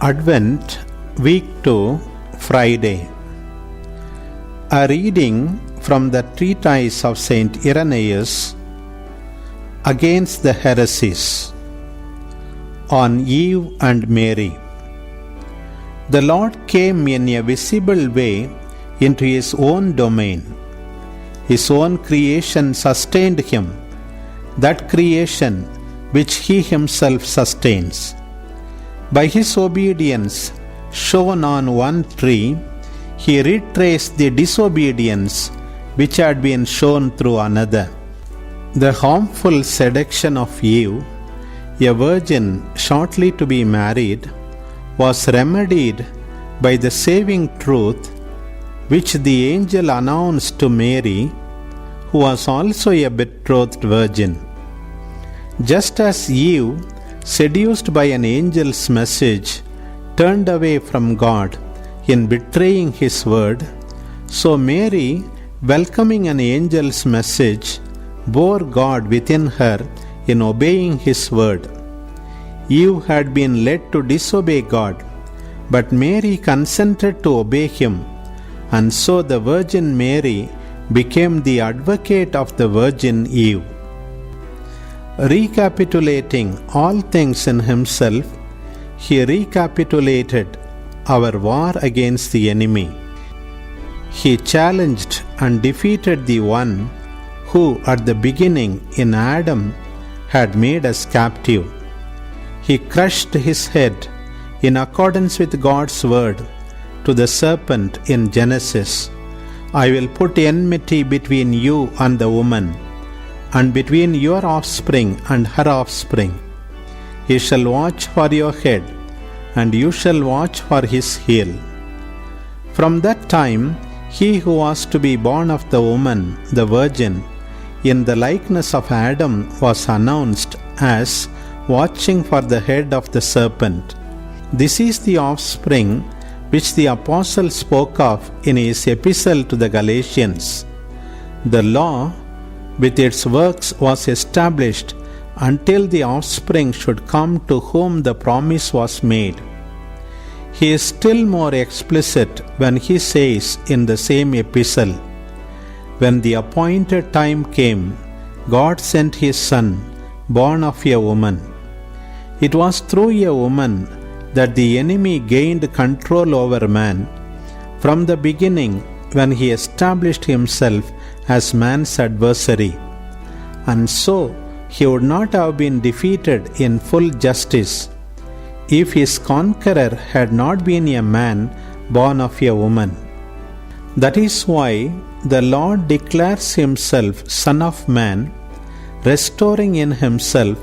Advent, Week 2, Friday. A reading from the treatise of Saint Irenaeus against the heresies on Eve and Mary. The Lord came in a visible way into His own domain. His own creation sustained Him, that creation which He Himself sustains. By His obedience shown on one tree, He retraced the disobedience which had been shown through another. The harmful seduction of Eve, a virgin shortly to be married, was remedied by the saving truth which the angel announced to Mary, who was also a betrothed virgin. Just as Eve, seduced by an angel's message, turned away from God in betraying His word, so Mary, welcoming an angel's message, bore God within her in obeying His word. Eve had been led to disobey God, but Mary consented to obey Him, and so the Virgin Mary became the advocate of the Virgin Eve. Recapitulating all things in Himself, He recapitulated our war against the enemy. He challenged and defeated the one who at the beginning in Adam had made us captive. He crushed his head in accordance with God's word to the serpent in Genesis. I will put enmity between you and the woman, and between your offspring and her offspring. He shall watch for your head, and you shall watch for his heel. From that time, he who was to be born of the woman, the virgin, in the likeness of Adam, was announced as watching for the head of the serpent. This is the offspring which the apostle spoke of in his epistle to the Galatians. The law, with its works, was established until the offspring should come to whom the promise was made. He is still more explicit when he says in the same epistle, "When the appointed time came, God sent His Son, born of a woman." It was through a woman that the enemy gained control over man from the beginning, when he established himself as man's adversary. And so he would not have been defeated in full justice if his conqueror had not been a man born of a woman. That is why the Lord declares Himself Son of Man, restoring in Himself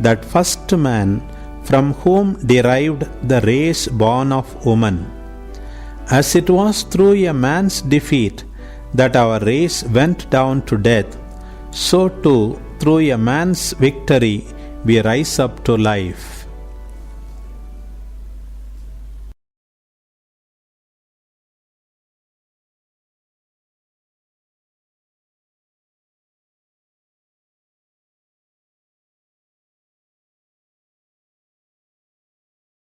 that first man from whom derived the race born of woman. As it was through a man's defeat that our race went down to death, so too through a man's victory we rise up to life.